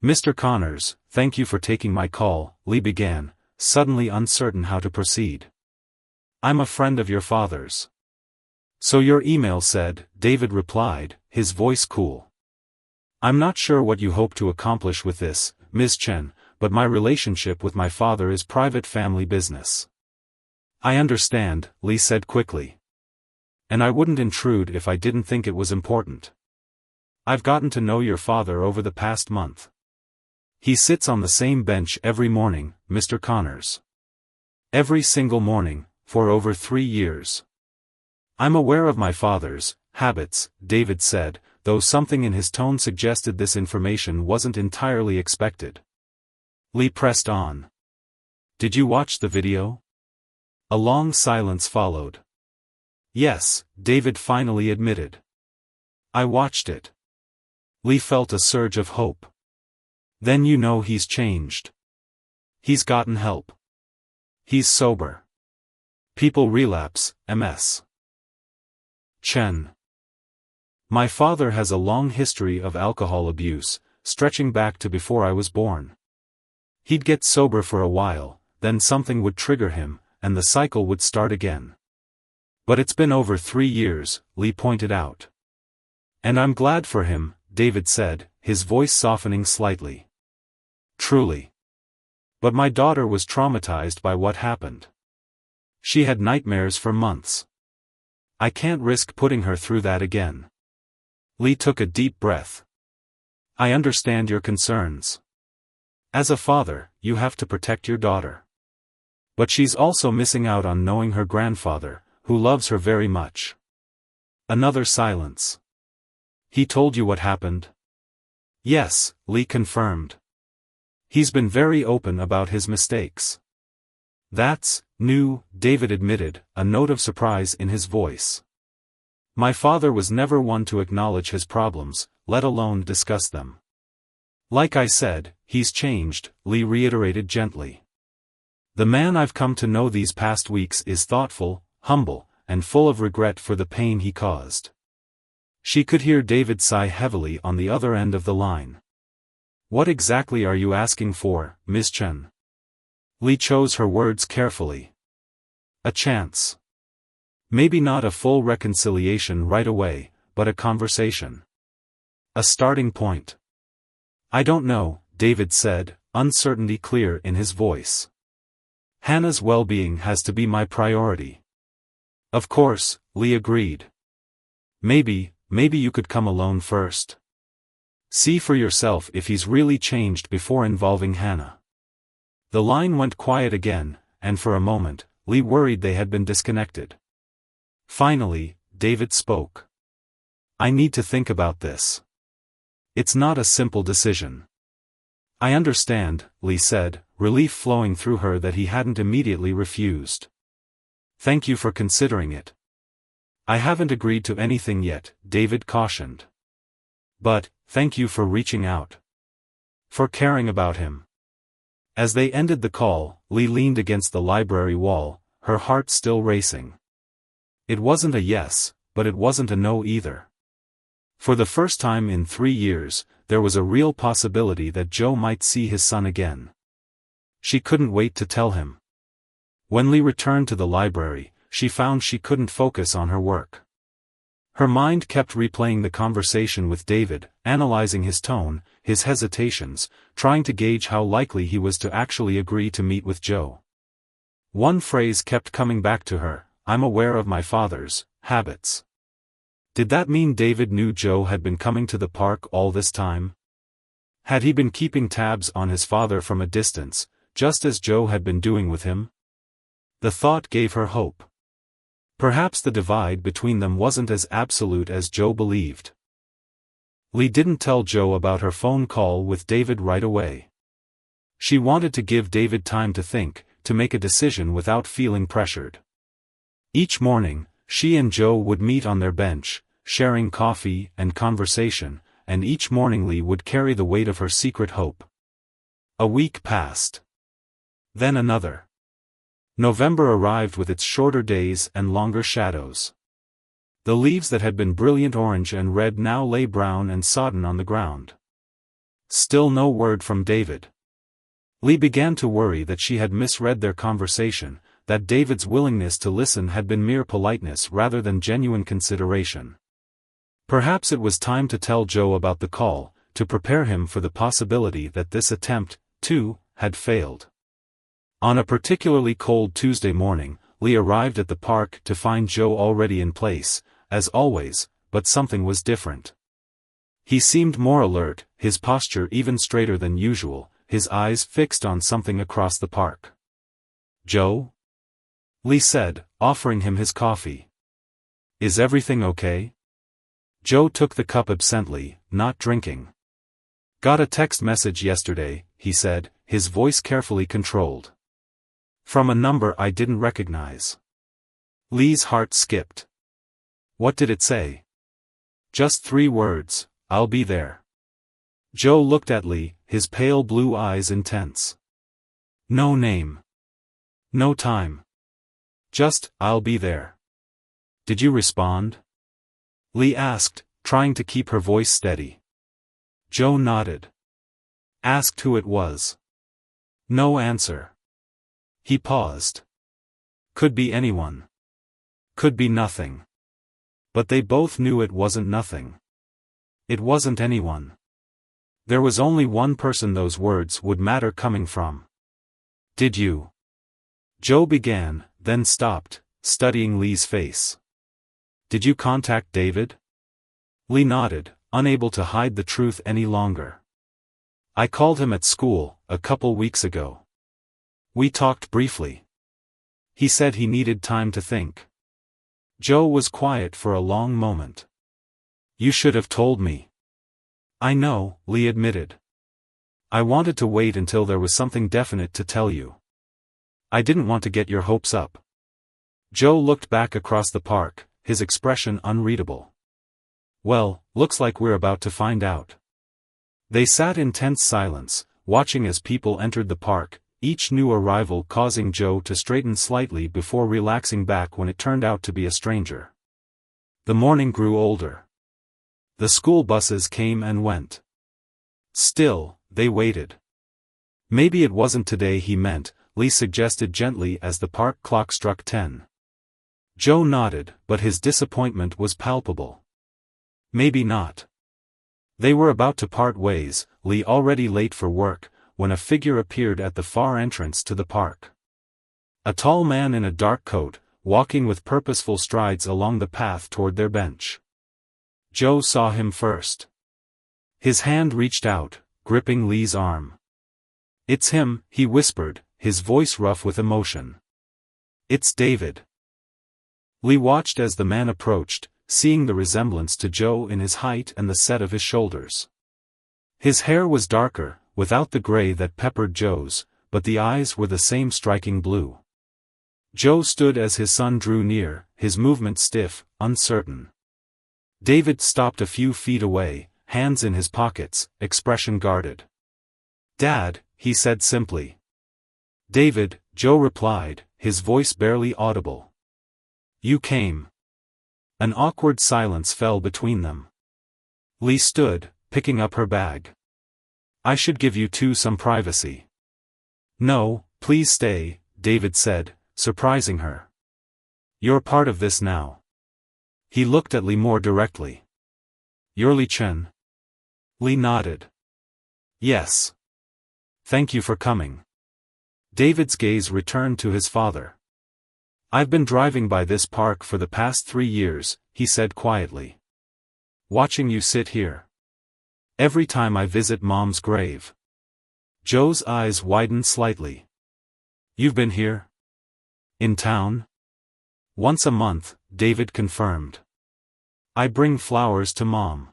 "Mr. Connors, thank you for taking my call," Lee began, suddenly uncertain how to proceed. "I'm a friend of your father's." "So your email said," David replied, his voice cool. "I'm not sure what you hope to accomplish with this, Ms. Chen, but my relationship with my father is private family business." "I understand," Lee said quickly. "And I wouldn't intrude if I didn't think it was important. I've gotten to know your father over the past month. He sits on the same bench every morning, Mr. Connors. Every single morning, for over 3 years. I'm aware of my father's habits," David said, though something in his tone suggested this information wasn't entirely expected. Lee pressed on. "Did you watch the video?" A long silence followed. "Yes," David finally admitted. "I watched it." Lee felt a surge of hope. "Then you know he's changed. He's gotten help. He's sober. People relapse, MS. Chen. My father has a long history of alcohol abuse, stretching back to before I was born. He'd get sober for a while, then something would trigger him, and the cycle would start again. But it's been over 3 years, Lee pointed out. And I'm glad for him," David said, his voice softening slightly. Truly. But my daughter was traumatized by what happened. She had nightmares for months. I can't risk putting her through that again. Lee took a deep breath. I understand your concerns. As a father, you have to protect your daughter. But she's also missing out on knowing her grandfather, who loves her very much. Another silence. He told you what happened? Yes, Lee confirmed. He's been very open about his mistakes. That's new, David admitted, a note of surprise in his voice. My father was never one to acknowledge his problems, let alone discuss them. Like I said, he's changed, Lee reiterated gently. The man I've come to know these past weeks is thoughtful, humble, and full of regret for the pain he caused. She could hear David sigh heavily on the other end of the line. What exactly are you asking for, Miss Chen? Lee chose her words carefully. A chance. Maybe not a full reconciliation right away, but a conversation. A starting point. I don't know, David said, uncertainty clear in his voice. Hannah's well-being has to be my priority. Of course, Lee agreed. Maybe you could come alone first. See for yourself if he's really changed before involving Hannah. The line went quiet again, and for a moment, Lee worried they had been disconnected. Finally, David spoke. I need to think about this. It's not a simple decision. I understand, Lee said, relief flowing through her that he hadn't immediately refused. Thank you for considering it. I haven't agreed to anything yet, David cautioned. But, thank you for reaching out. For caring about him. As they ended the call, Lee leaned against the library wall, her heart still racing. It wasn't a yes, but it wasn't a no either. For the first time in 3 years, there was a real possibility that Joe might see his son again. She couldn't wait to tell him. When Lee returned to the library, she found she couldn't focus on her work. Her mind kept replaying the conversation with David, analyzing his tone, his hesitations, trying to gauge how likely he was to actually agree to meet with Joe. One phrase kept coming back to her, I'm aware of my father's habits. Did that mean David knew Joe had been coming to the park all this time? Had he been keeping tabs on his father from a distance, just as Joe had been doing with him? The thought gave her hope. Perhaps the divide between them wasn't as absolute as Joe believed. Lee didn't tell Joe about her phone call with David right away. She wanted to give David time to think, to make a decision without feeling pressured. Each morning, she and Joe would meet on their bench, sharing coffee and conversation, and each morning Lee would carry the weight of her secret hope. A week passed. Then another. November arrived with its shorter days and longer shadows. The leaves that had been brilliant orange and red now lay brown and sodden on the ground. Still no word from David. Lee began to worry that she had misread their conversation, that David's willingness to listen had been mere politeness rather than genuine consideration. Perhaps it was time to tell Joe about the call, to prepare him for the possibility that this attempt, too, had failed. On a particularly cold Tuesday morning, Lee arrived at the park to find Joe already in place, as always, but something was different. He seemed more alert, his posture even straighter than usual, his eyes fixed on something across the park. Joe? Lee said, offering him his coffee. Is everything okay? Joe took the cup absently, not drinking. Got a text message yesterday, he said, his voice carefully controlled. From a number I didn't recognize. Lee's heart skipped. What did it say? Just 3 words, I'll be there. Joe looked at Lee, his pale blue eyes intense. No name. No time. Just, I'll be there. Did you respond? Lee asked, trying to keep her voice steady. Joe nodded. Asked who it was. No answer. He paused. Could be anyone. Could be nothing. But they both knew it wasn't nothing. It wasn't anyone. There was only one person those words would matter coming from. Did you? Joe began, then stopped, studying Lee's face. Did you contact David? Lee nodded, unable to hide the truth any longer. I called him at school, a couple weeks ago. We talked briefly. He said he needed time to think. Joe was quiet for a long moment. You should have told me. I know, Lee admitted. I wanted to wait until there was something definite to tell you. I didn't want to get your hopes up. Joe looked back across the park, his expression unreadable. Well, looks like we're about to find out. They sat in tense silence, watching as people entered the park, each new arrival causing Joe to straighten slightly before relaxing back when it turned out to be a stranger. The morning grew older. The school buses came and went. Still, they waited. Maybe it wasn't today he meant, Lee suggested gently as the park clock struck 10. Joe nodded, but his disappointment was palpable. Maybe not. They were about to part ways, Lee already late for work, when a figure appeared at the far entrance to the park. A tall man in a dark coat, walking with purposeful strides along the path toward their bench. Joe saw him first. His hand reached out, gripping Lee's arm. It's him, he whispered, his voice rough with emotion. It's David. Lee watched as the man approached, seeing the resemblance to Joe in his height and the set of his shoulders. His hair was darker, without the gray that peppered Joe's, but the eyes were the same striking blue. Joe stood as his son drew near, his movement stiff, uncertain. David stopped a few feet away, hands in his pockets, expression guarded. Dad, he said simply. David, Joe replied, his voice barely audible. You came. An awkward silence fell between them. Lee stood, picking up her bag. I should give you two some privacy. No, please stay, David said, surprising her. You're part of this now. He looked at Lee more directly. You're Lee Chen? Lee nodded. Yes. Thank you for coming. David's gaze returned to his father. I've been driving by this park for the past 3 years, he said quietly. Watching you sit here. Every time I visit Mom's grave. Joe's eyes widened slightly. You've been here? In town? Once a month, David confirmed. I bring flowers to Mom.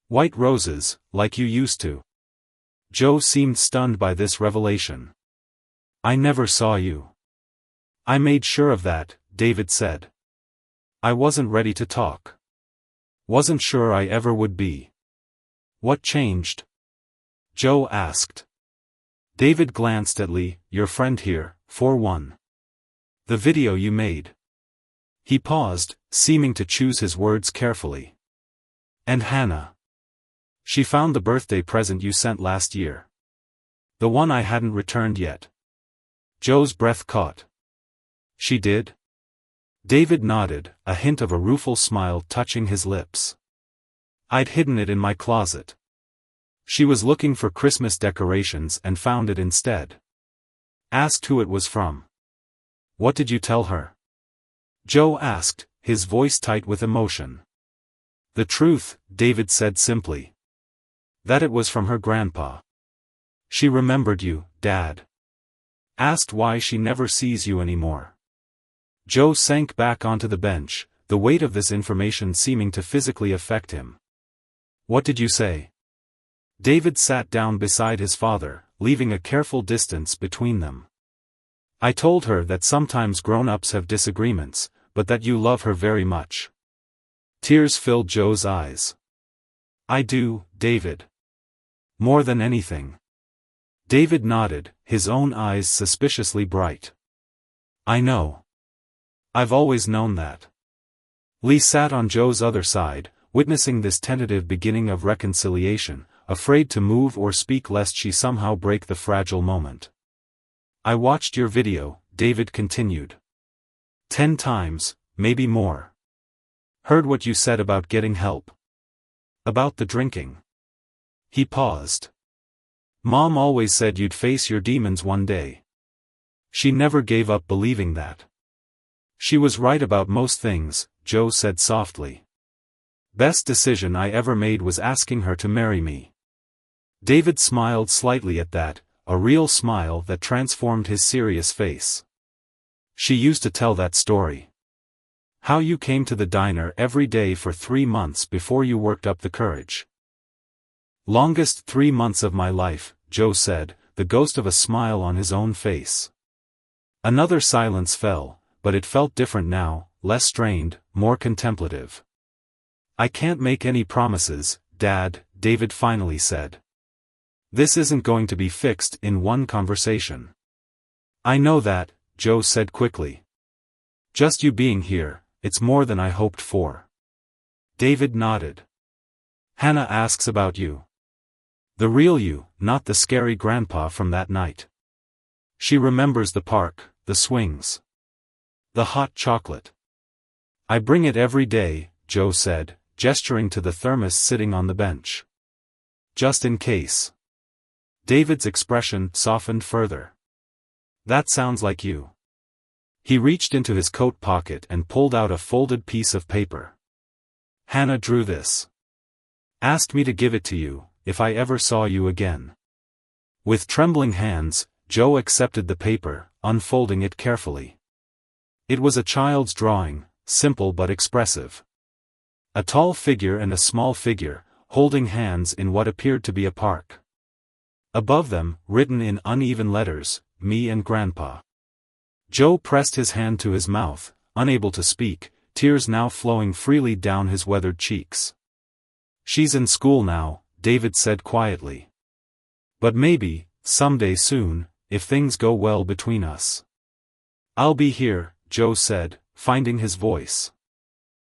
White roses, like you used to. Joe seemed stunned by this revelation. I never saw you. I made sure of that, David said. I wasn't ready to talk. Wasn't sure I ever would be. What changed? Joe asked. David glanced at Lee, your friend here, for one. The video you made. He paused, seeming to choose his words carefully. And Hannah. She found the birthday present you sent last year. The one I hadn't returned yet. Joe's breath caught. She did? David nodded, a hint of a rueful smile touching his lips. I'd hidden it in my closet. She was looking for Christmas decorations and found it instead. Asked who it was from. What did you tell her? Joe asked, his voice tight with emotion. The truth, David said simply. That it was from her grandpa. She remembered you, Dad. Asked why she never sees you anymore. Joe sank back onto the bench, the weight of this information seeming to physically affect him. What did you say? David sat down beside his father, leaving a careful distance between them. I told her that sometimes grown-ups have disagreements, but that you love her very much. Tears filled Joe's eyes. I do, David. More than anything. David nodded, his own eyes suspiciously bright. I know. I've always known that. Lee sat on Joe's other side, witnessing this tentative beginning of reconciliation, afraid to move or speak lest she somehow break the fragile moment. I watched your video, David continued. 10 times, maybe more. Heard what you said about getting help. About the drinking. He paused. Mom always said you'd face your demons one day. She never gave up believing that. She was right about most things, Joe said softly. Best decision I ever made was asking her to marry me. David smiled slightly at that, a real smile that transformed his serious face. She used to tell that story. How you came to the diner every day for 3 months before you worked up the courage. Longest 3 months of my life, Joe said, the ghost of a smile on his own face. Another silence fell, but it felt different now, less strained, more contemplative. I can't make any promises, Dad, David finally said. This isn't going to be fixed in one conversation. I know that, Joe said quickly. Just you being here, it's more than I hoped for. David nodded. Hannah asks about you. The real you, not the scary grandpa from that night. She remembers the park, the swings. The hot chocolate. I bring it every day, Joe said, gesturing to the thermos sitting on the bench. Just in case. David's expression softened further. That sounds like you. He reached into his coat pocket and pulled out a folded piece of paper. Hannah drew this. Asked me to give it to you, if I ever saw you again. With trembling hands, Joe accepted the paper, unfolding it carefully. It was a child's drawing, simple but expressive. A tall figure and a small figure, holding hands in what appeared to be a park. Above them, written in uneven letters, me and Grandpa. Joe pressed his hand to his mouth, unable to speak, tears now flowing freely down his weathered cheeks. She's in school now, David said quietly. But maybe, someday soon, if things go well between us. I'll be here, Joe said, finding his voice.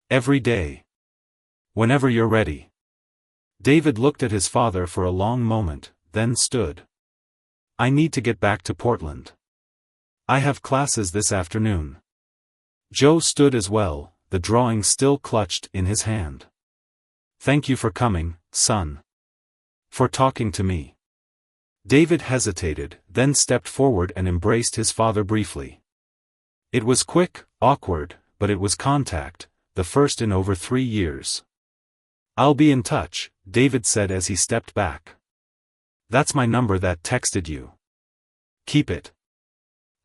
Every day. Whenever you're ready. David looked at his father for a long moment, then stood. I need to get back to Portland. I have classes this afternoon. Joe stood as well, the drawing still clutched in his hand. Thank you for coming, son. For talking to me. David hesitated, then stepped forward and embraced his father briefly. It was quick, awkward, but it was contact, the first in over 3 years. I'll be in touch, David said as he stepped back. That's my number that texted you. Keep it.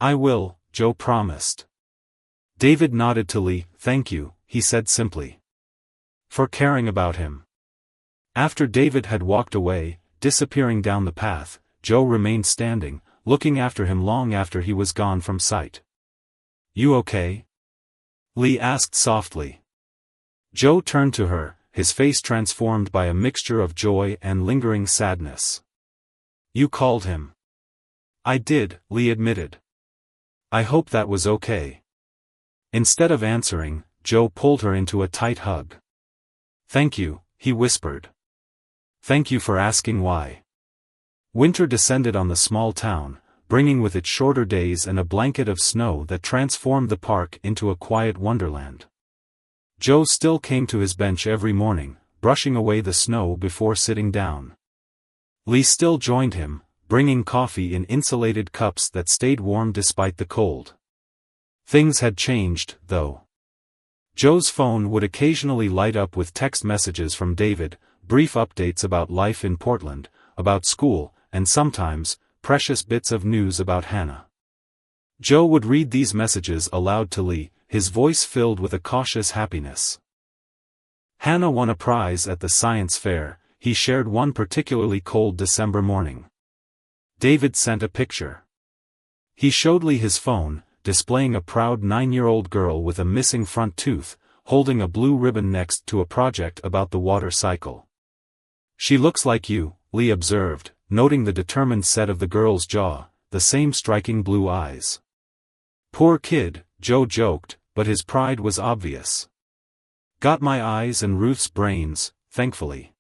I will, Joe promised. David nodded to Lee. Thank you, he said simply. For caring about him. After David had walked away, disappearing down the path, Joe remained standing, looking after him long after he was gone from sight. You okay? Lee asked softly. Joe turned to her, his face transformed by a mixture of joy and lingering sadness. You called him. I did, Lee admitted. I hope that was okay. Instead of answering, Joe pulled her into a tight hug. Thank you, he whispered. Thank you for asking why. Winter descended on the small town, bringing with it shorter days and a blanket of snow that transformed the park into a quiet wonderland. Joe still came to his bench every morning, brushing away the snow before sitting down. Lee still joined him, bringing coffee in insulated cups that stayed warm despite the cold. Things had changed, though. Joe's phone would occasionally light up with text messages from David, brief updates about life in Portland, about school, and sometimes, precious bits of news about Hannah. Joe would read these messages aloud to Lee, his voice filled with a cautious happiness. Hannah won a prize at the science fair, he shared one particularly cold December morning. David sent a picture. He showed Lee his phone, displaying a proud 9-year-old girl with a missing front tooth, holding a blue ribbon next to a project about the water cycle. She looks like you, Lee observed, noting the determined set of the girl's jaw, the same striking blue eyes. Poor kid, Joe joked, but his pride was obvious. Got my eyes and Ruth's brains, thankfully.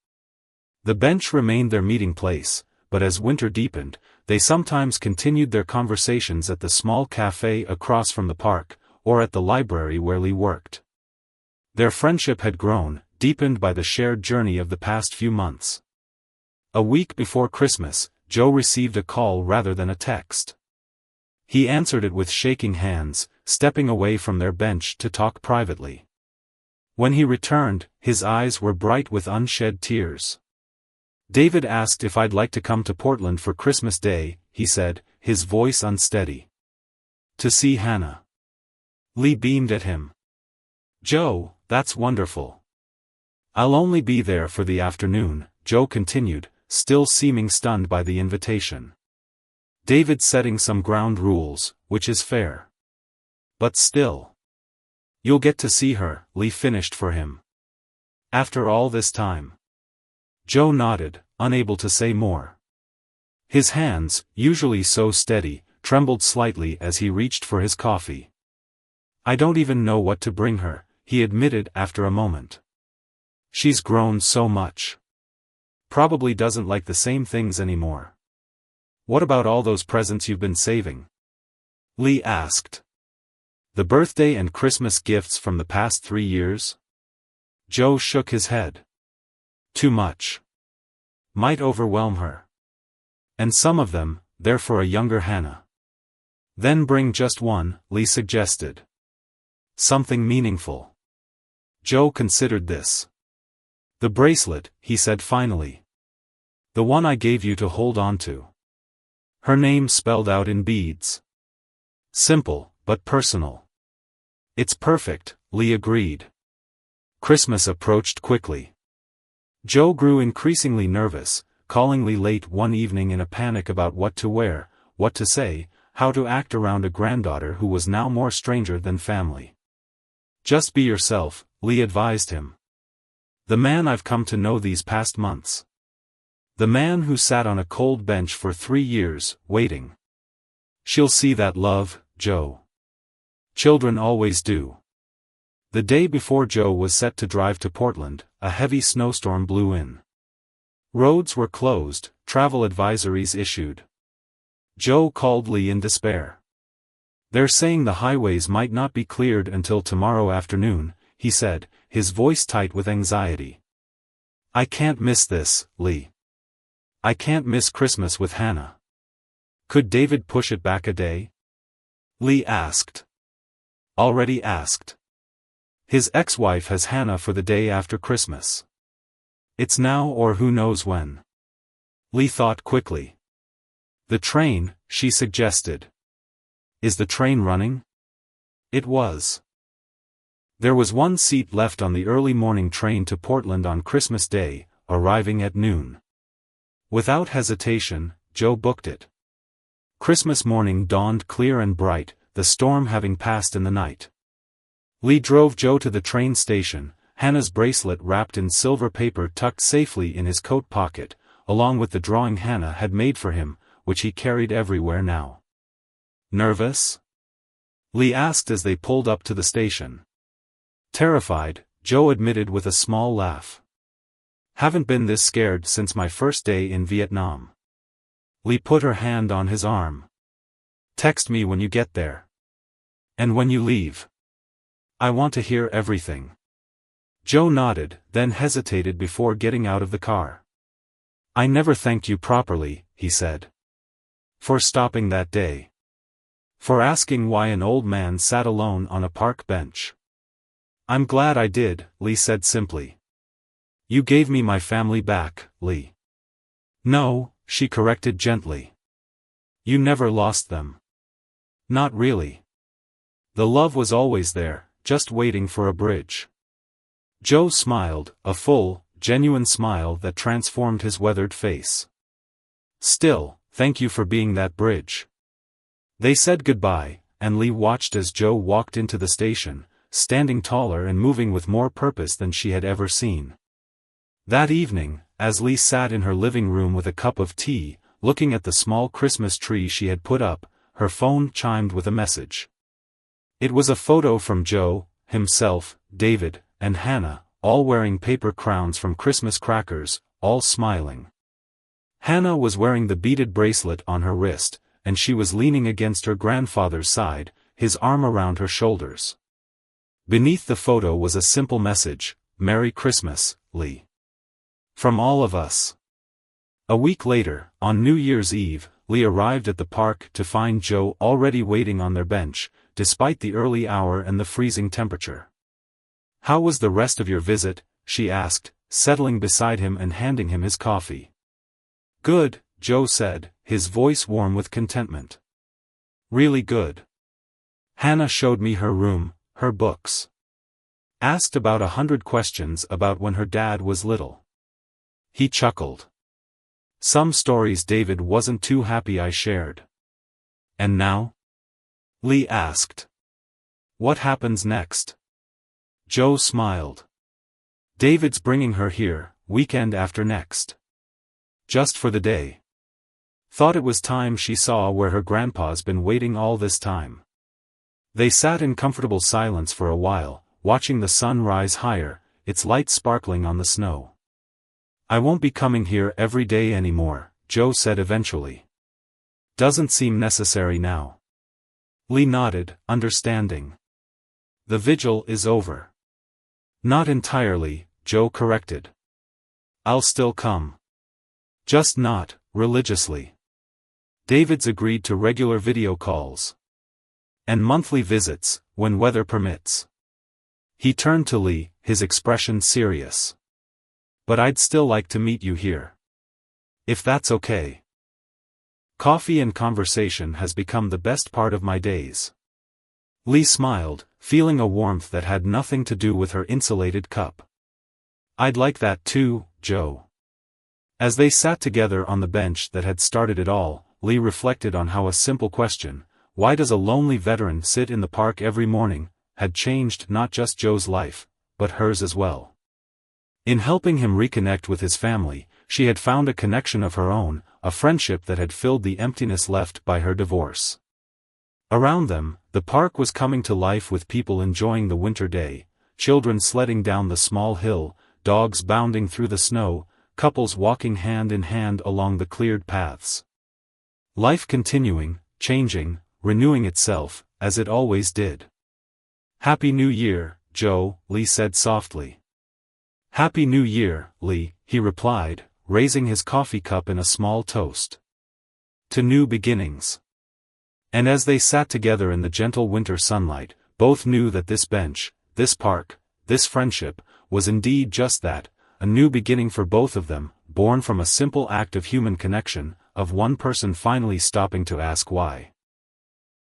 The bench remained their meeting place, but as winter deepened, they sometimes continued their conversations at the small cafe across from the park, or at the library where Lee worked. Their friendship had grown, deepened by the shared journey of the past few months. A week before Christmas, Joe received a call rather than a text. He answered it with shaking hands, stepping away from their bench to talk privately. When he returned, his eyes were bright with unshed tears. "David asked if I'd like to come to Portland for Christmas Day," he said, his voice unsteady. "To see Hannah." Lee beamed at him. "Joe, that's wonderful." "I'll only be there for the afternoon," Joe continued, still seeming stunned by the invitation. "David's setting some ground rules, which is fair. But still. You'll get to see her," Lee finished for him. "After all this time." Joe nodded, unable to say more. His hands, usually so steady, trembled slightly as he reached for his coffee. "I don't even know what to bring her," he admitted after a moment. "She's grown so much. Probably doesn't like the same things anymore." "What about all those presents you've been saving?" Lee asked. "The birthday and Christmas gifts from the past 3 years?" Joe shook his head. "Too much. Might overwhelm her. And some of them, they're for a younger Hannah." "Then bring just one," Lee suggested. "Something meaningful." Joe considered this. "The bracelet," he said finally. "The one I gave you to hold on to." Her name spelled out in beads. "Simple, but personal." "It's perfect," Lee agreed. Christmas approached quickly. Joe grew increasingly nervous, calling Lee late one evening in a panic about what to wear, what to say, how to act around a granddaughter who was now more stranger than family. "Just be yourself," Lee advised him. "The man I've come to know these past months. The man who sat on a cold bench for 3 years, waiting. She'll see that love, Joe. Children always do." The day before Joe was set to drive to Portland, a heavy snowstorm blew in. Roads were closed, travel advisories issued. Joe called Lee in despair. "They're saying the highways might not be cleared until tomorrow afternoon," he said, his voice tight with anxiety. "I can't miss this, Lee. I can't miss Christmas with Hannah." "Could David push it back a day?" Lee asked. "Already asked. His ex-wife has Hannah for the day after Christmas. It's now or who knows when." Lee thought quickly. "The train," she suggested. "Is the train running?" It was. There was one seat left on the early morning train to Portland on Christmas Day, arriving at noon. Without hesitation, Joe booked it. Christmas morning dawned clear and bright, the storm having passed in the night. Lee drove Joe to the train station, Hannah's bracelet wrapped in silver paper tucked safely in his coat pocket, along with the drawing Hannah had made for him, which he carried everywhere now. "Nervous?" Lee asked as they pulled up to the station. "Terrified," Joe admitted with a small laugh. "Haven't been this scared since my first day in Vietnam." Lee put her hand on his arm. "Text me when you get there. And when you leave. I want to hear everything." Joe nodded, then hesitated before getting out of the car. "I never thanked you properly," he said. "For stopping that day. For asking why an old man sat alone on a park bench." "I'm glad I did," Lee said simply. "You gave me my family back, Lee." "No," she corrected gently. "You never lost them." "Not really. The love was always there, just waiting for a bridge." Joe smiled, a full, genuine smile that transformed his weathered face. "Still, thank you for being that bridge." They said goodbye, and Lee watched as Joe walked into the station, standing taller and moving with more purpose than she had ever seen. That evening, as Lee sat in her living room with a cup of tea, looking at the small Christmas tree she had put up, her phone chimed with a message. It was a photo from Joe, himself, David, and Hannah, all wearing paper crowns from Christmas crackers, all smiling. Hannah was wearing the beaded bracelet on her wrist, and she was leaning against her grandfather's side, his arm around her shoulders. Beneath the photo was a simple message: "Merry Christmas, Lee. From all of us." A week later, on New Year's Eve, Lee arrived at the park to find Joe already waiting on their bench, despite the early hour and the freezing temperature. "How was the rest of your visit?" she asked, settling beside him and handing him his coffee. "Good," Joe said, his voice warm with contentment. "Really good. Hannah showed me her room, her books. Asked about 100 questions about when her dad was little." He chuckled. "Some stories David wasn't too happy I shared." "And now?" Lee asked. "What happens next?" Joe smiled. "David's bringing her here, weekend after next. Just for the day. Thought it was time she saw where her grandpa's been waiting all this time." They sat in comfortable silence for a while, watching the sun rise higher, its light sparkling on the snow. "I won't be coming here every day anymore," Joe said eventually. "Doesn't seem necessary now." Lee nodded, understanding. "The vigil is over." "Not entirely," Joe corrected. "I'll still come. Just not religiously." David's agreed to regular video calls. "And monthly visits, when weather permits." He turned to Lee, his expression serious. "But I'd still like to meet you here. If that's okay." "Coffee and conversation has become the best part of my days." Lee smiled, feeling a warmth that had nothing to do with her insulated cup. "I'd like that too, Joe." As they sat together on the bench that had started it all, Lee reflected on how a simple question, "Why does a lonely veteran sit in the park every morning?" had changed not just Joe's life, but hers as well. In helping him reconnect with his family, she had found a connection of her own, a friendship that had filled the emptiness left by her divorce. Around them, the park was coming to life with people enjoying the winter day, children sledding down the small hill, dogs bounding through the snow, couples walking hand in hand along the cleared paths. Life continuing, changing, renewing itself, as it always did. "Happy New Year, Joe," Lee said softly. "Happy New Year, Lee," he replied, raising his coffee cup in a small toast. "To new beginnings." And as they sat together in the gentle winter sunlight, both knew that this bench, this park, this friendship, was indeed just that, a new beginning for both of them, born from a simple act of human connection, of one person finally stopping to ask why.